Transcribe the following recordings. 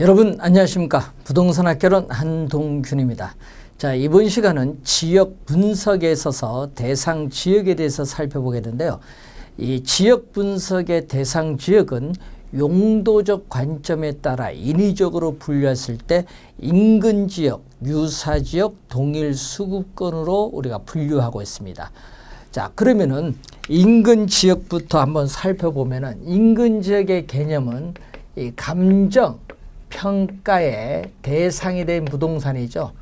여러분 안녕하십니까. 부동산 학개론 한동균입니다. 자, 이번 시간은 지역 분석에 있어서 대상 지역에 대해서 살펴보겠는데요. 이 지역 분석의 대상 지역은 용도적 관점에 따라 인위적으로 분류했을 때 인근 지역, 유사 지역, 동일 수급권으로 우리가 분류하고 있습니다. 자, 그러면은 인근 지역부터 한번 살펴보면은 인근 지역의 개념은 이 감정 평가의 대상이 된 부동산이죠.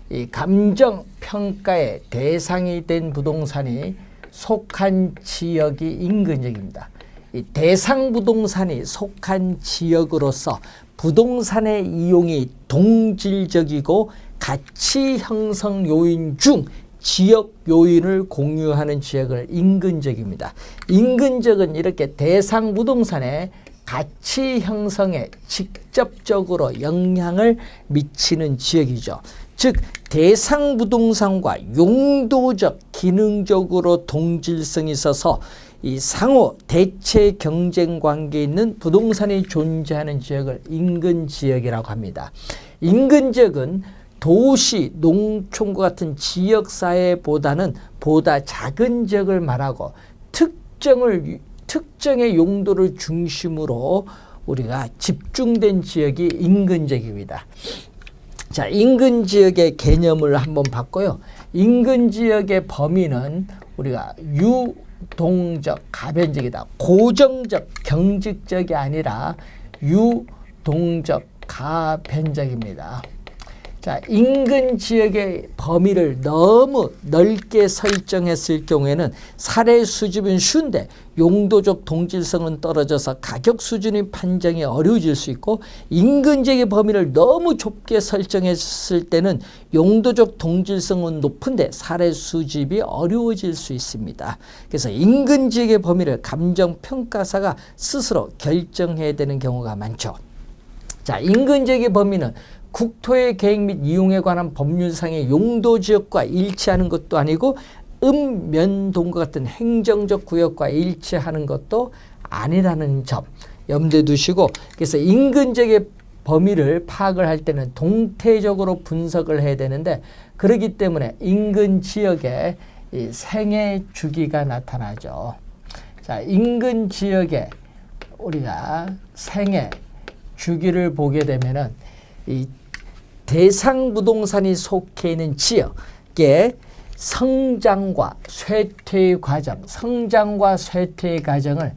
이 감정 평가의 대상이 된 부동산이 속한 지역이 인근 지역입니다. 이 대상 부동산이 속한 지역으로서 부동산의 이용이 동질적이고 가치 형성 요인 중 지역 요인을 공유하는 지역을 인근 지역입니다. 인근 지역은 이렇게 대상 부동산의 가치 형성에 직접적으로 영향을 미치는 지역이죠. 즉 대상 부동산과 용도적 기능적으로 동질성이 있어서 이 상호 대체 경쟁 관계에 있는 부동산이 존재하는 지역을 인근 지역이라고 합니다. 인근 지역은 도시, 농촌과 같은 지역사회보다는 보다 작은 지역을 말하고 특정의 용도를 중심으로 우리가 집중된 지역이 인근 지역입니다. 자, 인근 지역의 개념을 한번 봤고요. 인근 지역의 범위는 우리가 유동적 가변적이다. 고정적 경직적이 아니라 유동적 가변적입니다. 자, 인근 지역의 범위를 너무 넓게 설정했을 경우에는 사례 수집은 쉬운데 용도적 동질성은 떨어져서 가격 수준의 판정이 어려워질 수 있고, 인근 지역의 범위를 너무 좁게 설정했을 때는 용도적 동질성은 높은데 사례 수집이 어려워질 수 있습니다. 그래서 인근 지역의 범위를 감정평가사가 스스로 결정해야 되는 경우가 많죠. 자, 인근 지역의 범위는 국토의 계획 및 이용에 관한 법률상의 용도 지역과 일치하는 것도 아니고 읍면동과 같은 행정적 구역과 일치하는 것도 아니라는 점 염두에 두시고, 그래서 인근 지역의 범위를 파악을 할 때는 동태적으로 분석을 해야 되는데, 그렇기 때문에 인근 지역에 이 생애 주기가 나타나죠. 자, 인근 지역에 우리가 생애 주기를 보게 되면은 이 대상 부동산이 속해 있는 지역의 성장과 쇠퇴의 과정, 성장과 쇠퇴의 과정을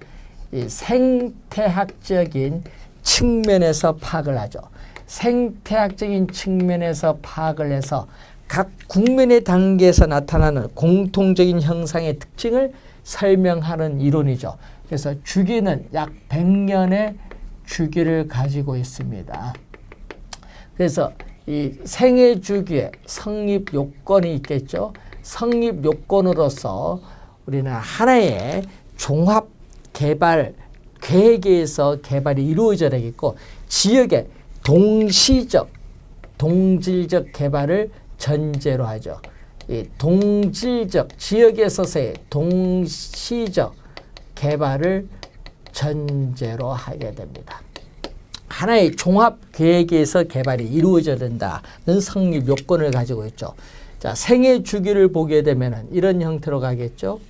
이 생태학적인 측면에서 파악을 하죠. 생태학적인 측면에서 파악을 해서 각 국면의 단계에서 나타나는 공통적인 형상의 특징을 설명하는 이론이죠. 그래서 주기는 약 100년의 주기를 가지고 있습니다. 그래서 이 생애 주기에 성립 요건이 있겠죠. 성립 요건으로서 우리는 하나의 종합 개발 계획에 의해서 개발이 이루어져야 되겠고, 지역의 동시적, 동질적 개발을 전제로 하죠. 이 동질적, 지역에 있어서의 동시적 개발을 전제로 하게 됩니다. 하나의 종합 계획에서 개발이 이루어져야 된다는 성립 요건을 가지고 있죠. 자, 생애 주기를 보게 되면 이런 형태로 가겠죠.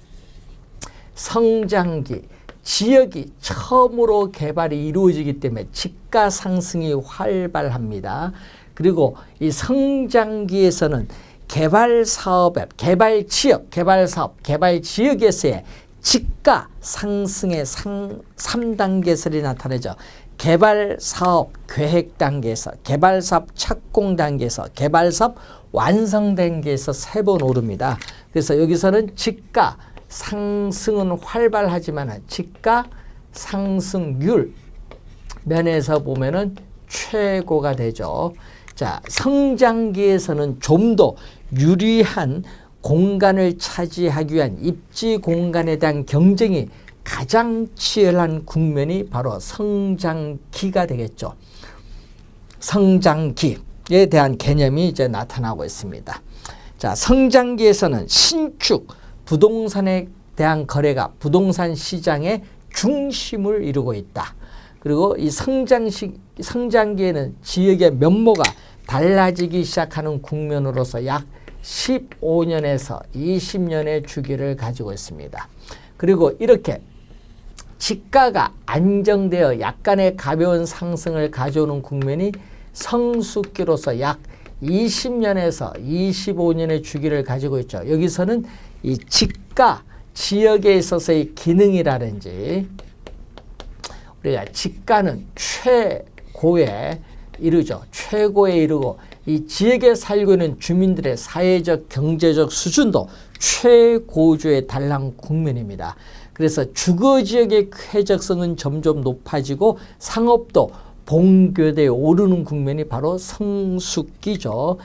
성장기, 지역이 처음으로 개발이 이루어지기 때문에 집가 상승이 활발합니다. 그리고 이 성장기에서는 개발 사업의 개발 지역, 개발 사업, 개발 지역에서의 집가 상승의 3단계설이 나타나죠. 개발사업 계획 단계에서, 개발사업 착공 단계에서, 개발사업 완성 단계에서 3번 오릅니다. 그래서 여기서는 집가 상승은 활발하지만 집가 상승률 면에서 보면은 최고가 되죠. 자, 성장기에서는 좀 더 유리한 공간을 차지하기 위한 입지 공간에 대한 경쟁이 가장 치열한 국면이 바로 성장기가 되겠죠. 성장기에 대한 개념이 이제 나타나고 있습니다. 자, 성장기에서는 신축, 부동산에 대한 거래가 부동산 시장의 중심을 이루고 있다. 그리고 이 성장기에는 지역의 면모가 달라지기 시작하는 국면으로서 약 15년에서 20년의 주기를 가지고 있습니다. 그리고 이렇게 지가가 안정되어 약간의 가벼운 상승을 가져오는 국면이 성숙기로서 약 20년에서 25년의 주기를 가지고 있죠. 여기서는 이 지가 지역에 있어서의 기능이라든지 우리가 지가는 최고에 이르죠. 최고에 이르고 이 지역에 살고 있는 주민들의 사회적 경제적 수준도 최고조에 달한 국면입니다. 그래서 주거 지역의 쾌적성은 점점 높아지고 상업도 봉교대에 오르는 국면이 바로 성숙기죠.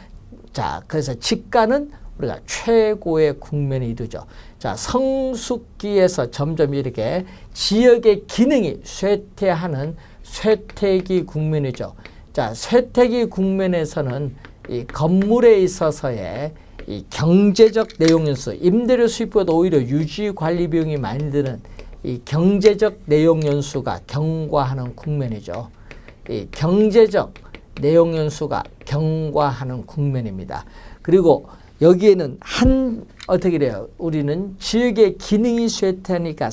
자, 그래서 지가는 우리가 최고의 국면에 이르죠. 자, 성숙기에서 점점 이렇게 지역의 기능이 쇠퇴하는 쇠퇴기 국면이죠. 자, 쇠퇴기 국면에서는 이 건물에 있어서의 이 경제적 내용 연수, 임대료 수입보다 오히려 유지 관리 비용이 많이 드는 이 경제적 내용 연수가 경과하는 국면이죠. 이 경제적 내용 연수가 경과하는 국면입니다. 그리고 여기에는 어떻게 돼요? 우리는 지역의 기능이 쇠퇴하니까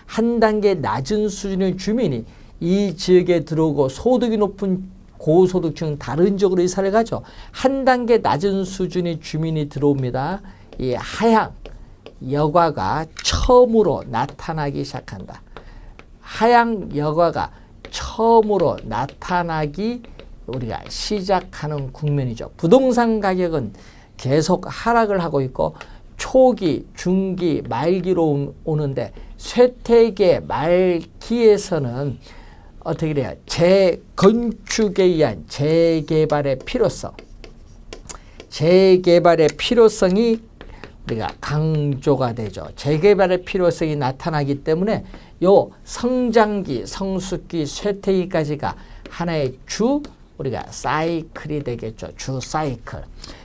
한 단계 낮은 수준의 주민이 이 지역에 들어오고 소득이 높은 고소득층은 다른 지역으로 이사를 가죠. 한 단계 낮은 수준의 주민이 들어옵니다. 이 하향 여과가 처음으로 나타나기 시작한다. 하향 여과가 처음으로 나타나기 우리가 시작하는 국면이죠. 부동산 가격은 계속 하락을 하고 있고 초기, 중기, 말기로 오는데 쇠퇴기의 말기에서는 어떻게 돼요? 재건축에 의한 재개발의 필요성이 우리가 강조가 되죠. 재개발의 필요성이 나타나기 때문에 요 성장기, 성숙기, 쇠퇴기까지가 하나의 우리가 사이클이 되겠죠. 주 사이클.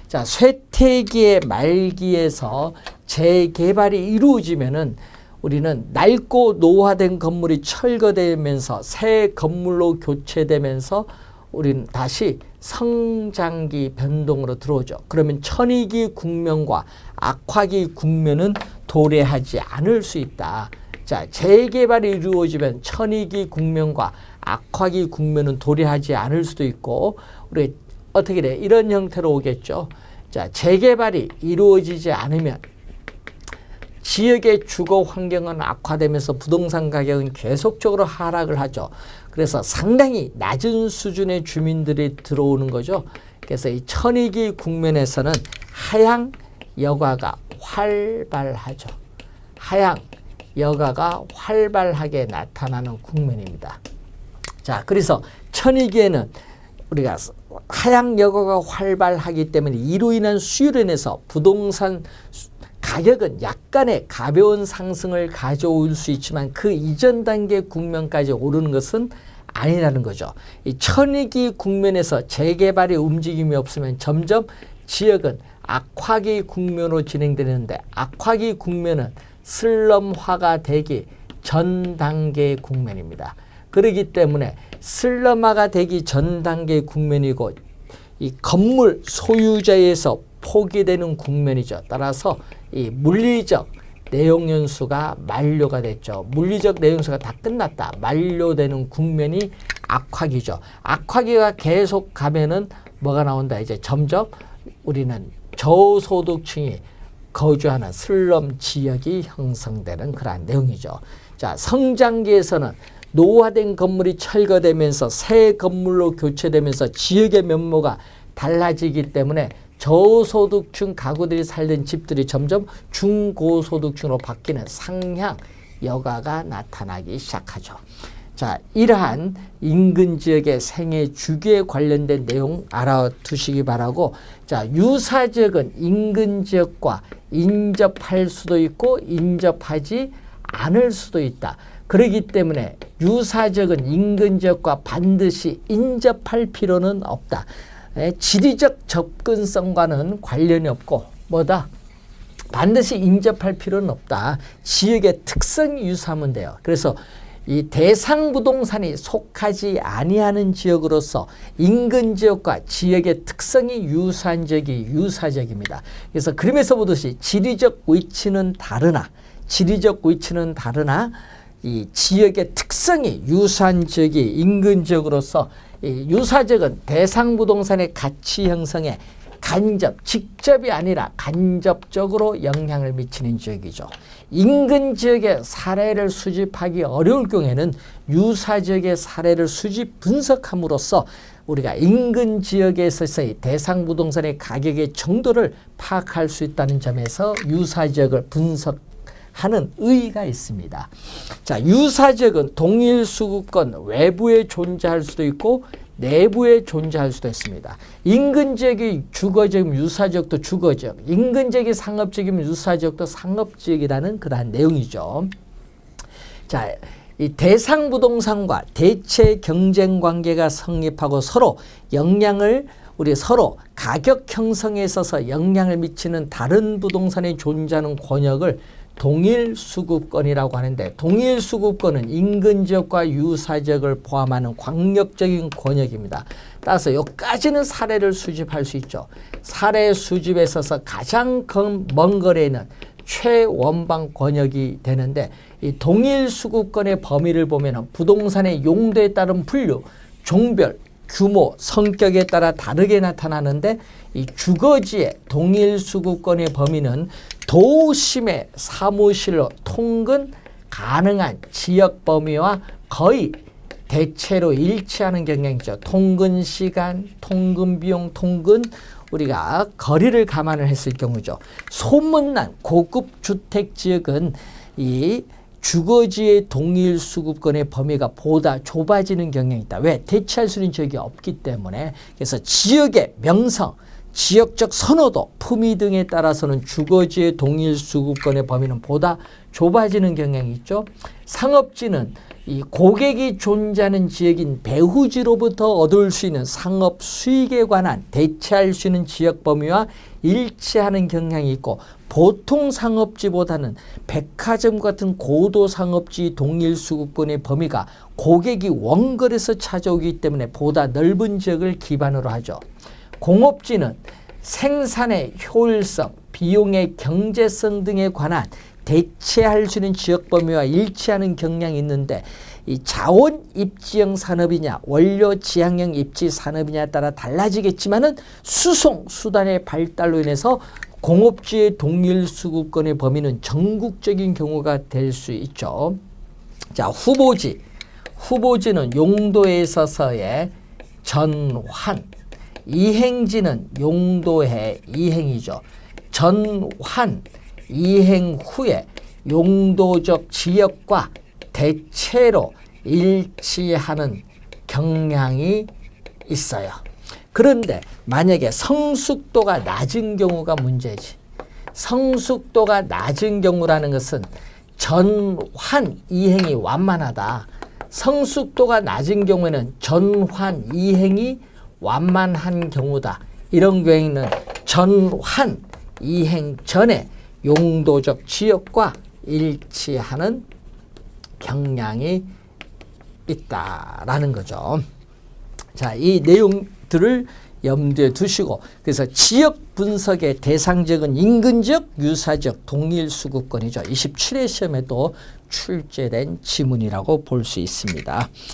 자, 쇠퇴기의 말기에서 재개발이 이루어지면은 우리는 낡고 노화된 건물이 철거되면서 새 건물로 교체되면서 우리는 다시 성장기 변동으로 들어오죠. 그러면 천위기 국면과 악화기 국면은 도래하지 않을 수 있다. 자, 재개발이 이루어지면 천위기 국면과 악화기 국면은 도래하지 않을 수도 있고 우리 어떻게 돼? 이런 형태로 오겠죠. 자, 재개발이 이루어지지 않으면 지역의 주거 환경은 악화되면서 부동산 가격은 계속적으로 하락을 하죠. 그래서 상당히 낮은 수준의 주민들이 들어오는 거죠. 그래서 이 천위기 국면에서는 하향 여가가 활발하죠. 하향 여가가 활발하게 나타나는 국면입니다. 자, 그래서 천위기에는 우리가 하향 여가가 활발하기 때문에 이로 인한 수요로 인해서 부동산 가격은 약간의 가벼운 상승을 가져올 수 있지만 그 이전 단계 국면까지 오르는 것은 아니라는 거죠. 이 천위기 국면에서 재개발의 움직임이 없으면 점점 지역은 악화기 국면으로 진행되는데 악화기 국면은 슬럼화가 되기 전 단계의 국면입니다. 그렇기 때문에 슬럼화가 되기 전 단계의 국면이고 이 건물 소유자에서 포기되는 국면이죠. 따라서 이 물리적 내용 연수가 만료가 됐죠. 물리적 내용 연수가 다 끝났다. 만료되는 국면이 악화기죠. 악화기가 계속 가면은 뭐가 나온다. 이제 점점 우리는 저소득층이 거주하는 슬럼 지역이 형성되는 그러한 내용이죠. 자, 성장기에서는 노화된 건물이 철거되면서 새 건물로 교체되면서 지역의 면모가 달라지기 때문에 저소득층 가구들이 살던 집들이 점점 중고소득층으로 바뀌는 상향 여가가 나타나기 시작하죠. 자, 이러한 인근 지역의 생애 주기에 관련된 내용 알아두시기 바라고, 자, 유사 지역은 인근 지역과 인접할 수도 있고 인접하지 않을 수도 있다. 그렇기 때문에 유사 지역은 인근 지역과 반드시 인접할 필요는 없다. 지리적 접근성과는 관련이 없고 뭐다? 반드시 인접할 필요는 없다. 지역의 특성이 유사하면 돼요. 그래서 이 대상 부동산이 속하지 아니하는 지역으로서 인근 지역과 지역의 특성이 유사적입니다. 그래서 그림에서 보듯이 지리적 위치는 다르나 이 지역의 특성이 유사한 지역이 인근 지역으로서 이 유사적은 대상 부동산의 가치 형성에 직접이 아니라 간접적으로 영향을 미치는 지역이죠. 인근 지역의 사례를 수집하기 어려울 경우에는 유사 지역의 사례를 수집 분석함으로써 우리가 인근 지역에 있어서의 대상 부동산의 가격의 정도를 파악할 수 있다는 점에서 유사 지역을 분석하는 의의가 있습니다. 자, 유사 지역은 동일 수급권 외부에 존재할 수도 있고 내부에 존재할 수도 있습니다. 인근 지역이 주거지역이면 유사지역도 주거지역, 인근 지역이 상업지역이면 유사지역도 상업지역이라는 그러한 내용이죠. 자, 이 대상 부동산과 대체 경쟁 관계가 성립하고 서로 가격 형성에 있어서 영향을 미치는 다른 부동산이 존재하는 권역을 동일 수급권이라고 하는데, 동일 수급권은 인근 지역과 유사 지역을 포함하는 광역적인 권역입니다. 따라서 여기까지는 사례를 수집할 수 있죠. 사례 수집에 있어서 가장 먼 거리에는 최원방 권역이 되는데, 이 동일 수급권의 범위를 보면 부동산의 용도에 따른 분류, 종별, 규모, 성격에 따라 다르게 나타나는데, 이 주거지의 동일 수급권의 범위는 도심의 사무실로 통근 가능한 지역 범위와 거의 대체로 일치하는 경향이죠. 통근 시간, 통근 비용, 통근 우리가 거리를 감안을 했을 경우죠. 소문난 고급 주택 지역은 이 주거지의 동일 수급권의 범위가 보다 좁아지는 경향이 있다. 왜? 대체할 수 있는 지역이 없기 때문에. 그래서 지역의 명성, 지역적 선호도, 품위 등에 따라서는 주거지의 동일 수급권의 범위는 보다 좁아지는 경향이 있죠. 상업지는 이 고객이 존재하는 지역인 배후지로부터 얻을 수 있는 상업 수익에 관한 대체할 수 있는 지역 범위와 일치하는 경향이 있고, 보통 상업지보다는 백화점 같은 고도 상업지 동일 수급권의 범위가 고객이 원거리에서 찾아오기 때문에 보다 넓은 지역을 기반으로 하죠. 공업지는 생산의 효율성, 비용의 경제성 등에 관한 대체할 수 있는 지역 범위와 일치하는 경향이 있는데, 이 자원 입지형 산업이냐 원료 지향형 입지 산업이냐에 따라 달라지겠지만은 수송 수단의 발달로 인해서 공업지의 동일 수급권의 범위는 전국적인 경우가 될 수 있죠. 자, 후보지는 용도에 있어서의 전환, 이행지는 용도의 이행이죠. 전환, 이행 후에 용도적 지역과 대체로 일치하는 경향이 있어요. 그런데 만약에 성숙도가 낮은 경우가 문제지. 성숙도가 낮은 경우라는 것은 전환, 이행이 완만하다. 성숙도가 낮은 경우에는 전환, 이행이 완만한 경우다. 이런 경우에는 전환, 이행 전에 용도적 지역과 일치하는 경향이 있다라는 거죠. 자, 이 내용들을 염두에 두시고, 그래서 지역 분석의 대상지역은 인근지역, 유사지역, 동일수급권이죠. 27회 시험에도 출제된 지문이라고 볼 수 있습니다.